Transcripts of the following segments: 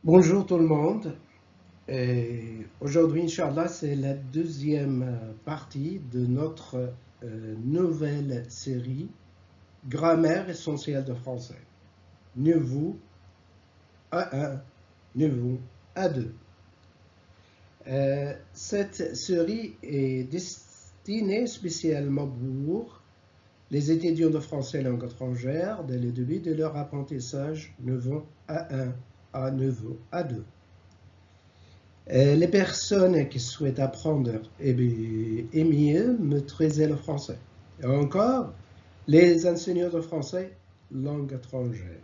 Bonjour tout le monde. Aujourd'hui, Inch'Allah, c'est la deuxième partie de notre nouvelle série Grammaire essentielle de français. Niveau A1, niveau A2. Cette série est destinée spécialement pour les étudiants de français langue étrangère dès le début de leur apprentissage niveau A1 à niveau A2. Les personnes qui souhaitent apprendre et mieux maîtriser le français. Et encore, les enseignants de français langue étrangère.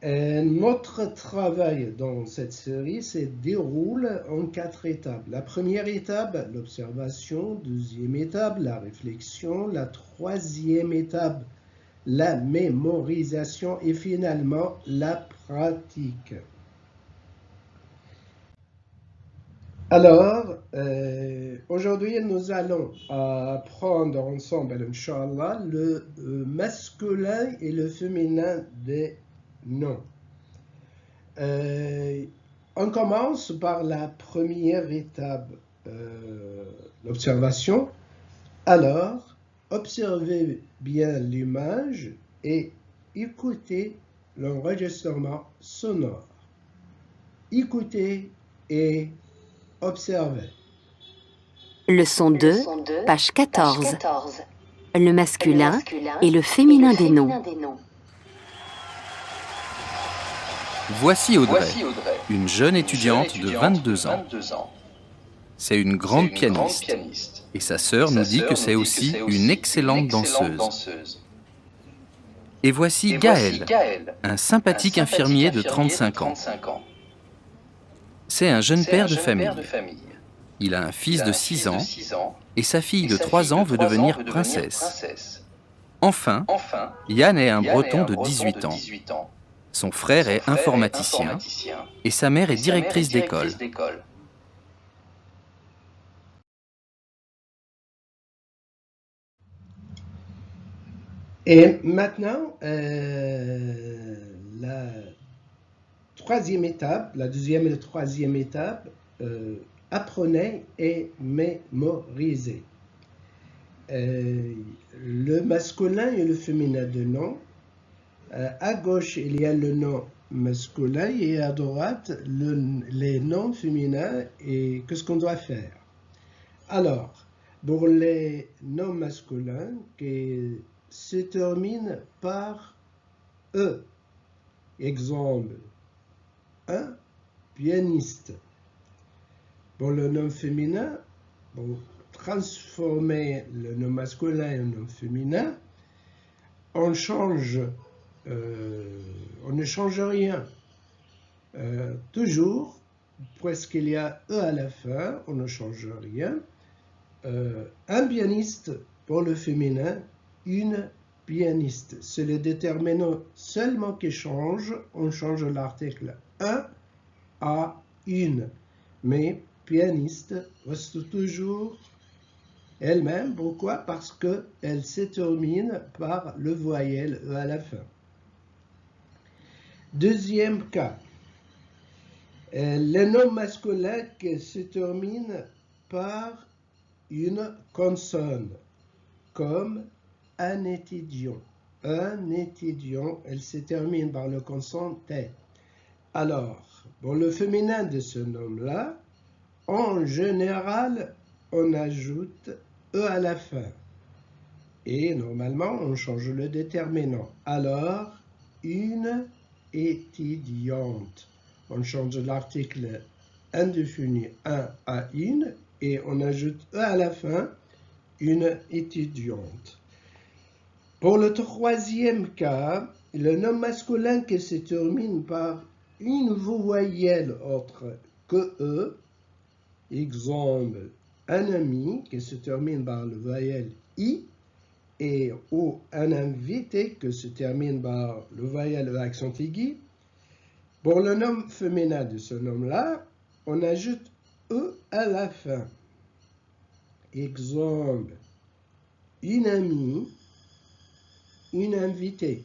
Notre travail dans cette série se déroule en 4 étapes. La première étape, l'observation. Deuxième étape, la réflexion. La troisième étape, la mémorisation. Et finalement, la pratique. Alors, aujourd'hui, nous allons apprendre ensemble, Inch'Allah, le masculin et le féminin des noms. On commence par la première étape, l'observation. Alors, observez bien l'image et écoutez l'enregistrement sonore. Écoutez et observez. Leçon 2, page 14. Le masculin et le féminin des noms. Voici Audrey, une jeune étudiante de 22 ans. C'est une grande pianiste. Et sa sœur nous dit que c'est aussi une excellente danseuse. Et voici Gaël, un sympathique infirmier de 35 ans. C'est un jeune père de famille. Il a un fils de 6 ans et sa fille de 3 ans veut devenir princesse. Enfin, Yann est un breton de 18 ans. Son frère est informaticien et sa mère est directrice d'école. Et maintenant, la troisième étape, la deuxième et la troisième étape, apprenez et mémorisez. Le masculin et le féminin de nom. À gauche, il y a le nom masculin et à droite, les noms féminins et qu'est-ce qu'on doit faire. Alors, pour les noms masculins qui se terminent par E, exemple, un pianiste. Pour le nom féminin, pour transformer le nom masculin en nom féminin, on ne change rien. Toujours, puisqu'il y a E à la fin, on ne change rien. Un pianiste pour le féminin, une pianiste. C'est le déterminant seulement qui change. On change l'article un à une. Mais pianiste reste toujours elle-même. Pourquoi? Parce qu'elle se termine par le voyelle E à la fin. Deuxième cas, le nom masculin qui se termine par une consonne, comme un étudiant. Un étudiant, elle se termine par le consonne T. Alors, pour le féminin de ce nom-là, en général, on ajoute E à la fin. Et normalement, on change le déterminant. Alors, une étudiante. On change l'article indéfini 1 à une et on ajoute E à la fin, une étudiante. Pour le troisième cas, le nom masculin qui se termine par une voyelle autre que E, exemple, un ami qui se termine par le voyelle I, ou un invité qui se termine par le voyelle accent aigu. Pour le nom féminin de ce nom-là, on ajoute E à la fin. Exemple, une amie, une invitée.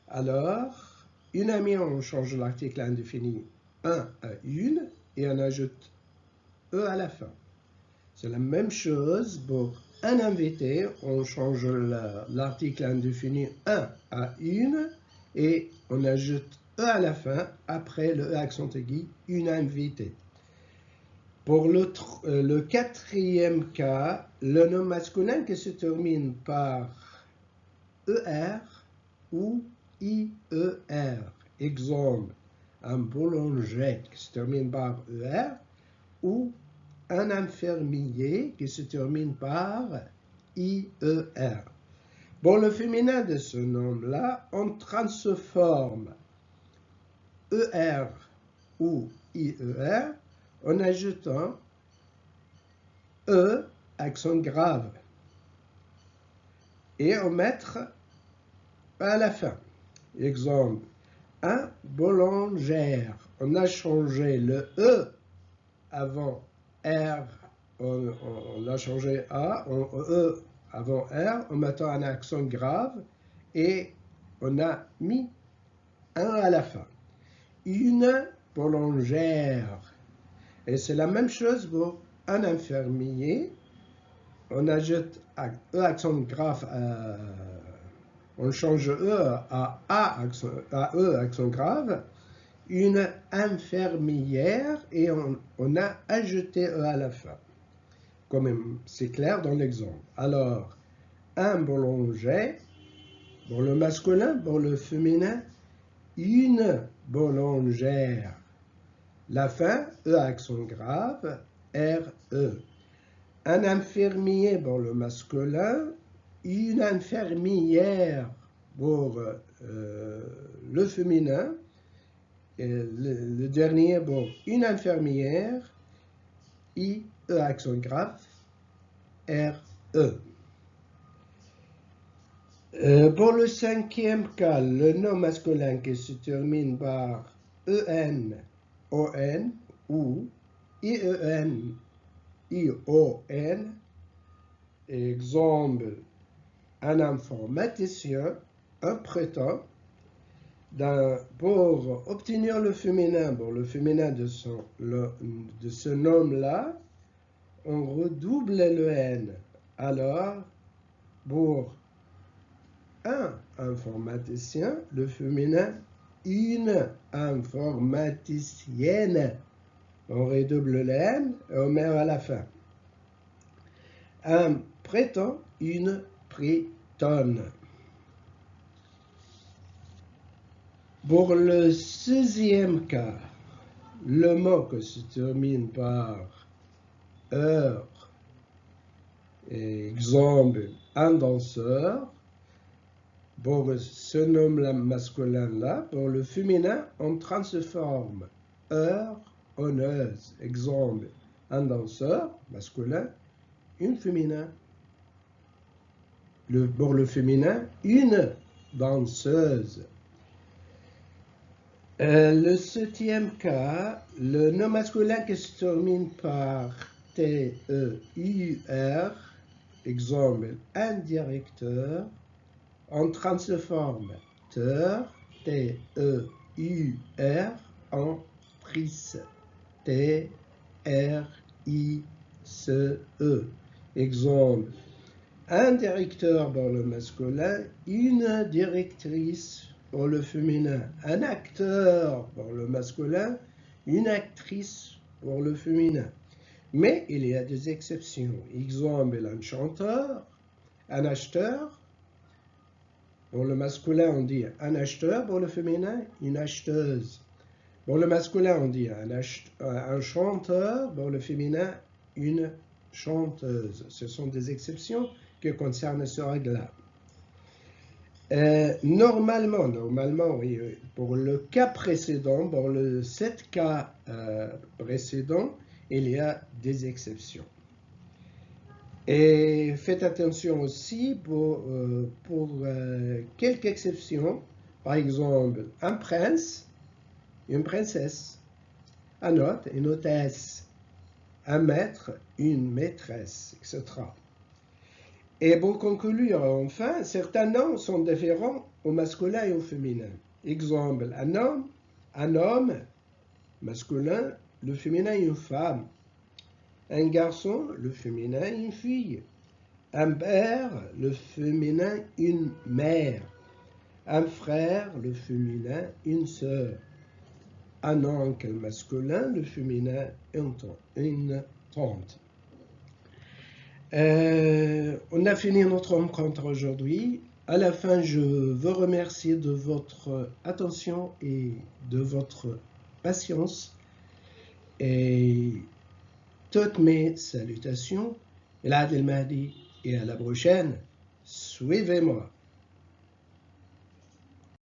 Alors, une amie, on change l'article indéfini un à une et on ajoute e à la fin. C'est la même chose pour un invité, on change l'article indéfini un à une et on ajoute e à la fin après le e accent aigu, une invitée. Pour le quatrième cas, le nom masculin qui se termine par ER ou IER. Exemple, un boulanger qui se termine par ER ou un infirmier qui se termine par IER. Pour le féminin de ce nom-là, on transforme ER ou IER en ajoutant E, accent grave, et en mettre à la fin. Exemple, un boulanger. On a changé le E avant R, on a changé A en E avant R en mettant un accent grave et on a mis un à la fin. Une boulangère. Et c'est la même chose pour un infirmier. On ajoute E accent grave, on change E à E accent grave. Une infirmière et on a ajouté E à la fin. Comme c'est clair dans l'exemple. Alors, un boulanger, pour le masculin, pour le féminin, une boulangère. La fin, E accent grave, R-E. Un infirmier pour le masculin, une infirmière pour le féminin, et le dernier pour une infirmière, I-E accent grave, R-E. Pour le cinquième cas, le nom masculin qui se termine par E-N, O-N ou I-E-N, I-O-N, exemple, un informaticien, un prêteur, pour obtenir le féminin, pour le féminin de ce nom-là, on redouble le N. Alors, pour un informaticien, le féminin, une informaticienne. On redouble le N et on met à la fin. Un prêtant, une prêtonne. Pour le sixième cas, le mot qui se termine par heure, exemple, un danseur, pour ce nom masculin-là, pour le féminin, on transforme heure en euse. Exemple, un danseur masculin, une féminin. Pour le féminin, une danseuse. Le septième cas, le nom masculin qui se termine par T-E-U-R, exemple, un directeur, on transforme teur, T-E-U-R, en trice, T-R-I-C-E. Exemple, un directeur pour le masculin, une directrice pour le féminin, un acteur pour le masculin, une actrice pour le féminin. Mais il y a des exceptions. Exemple, un chanteur, un acheteur. Pour le masculin, on dit un acheteur. Pour le féminin, une acheteuse. Pour le masculin, on dit un chanteur. Pour le féminin, une chanteuse. Ce sont des exceptions qui concernent ce règle-là. Normalement, oui, pour le cas précédent, pour les 7 cas précédents, il y a des exceptions. Et faites attention aussi pour quelques exceptions. Par exemple, un prince, une princesse, un hôte, une hôtesse, un maître, une maîtresse, etc. Et pour conclure, enfin, certains noms sont différents au masculin et au féminin. Exemple, un homme masculin, le féminin une femme. Un garçon, le féminin une fille. Un père, le féminin une mère. Un frère, le féminin une sœur. Un oncle masculin, le féminin une tante. On a fini notre rencontre aujourd'hui. À la fin, je veux remercier de votre attention et de votre patience. Et toutes mes salutations. El Mahdi et à la prochaine. Suivez-moi.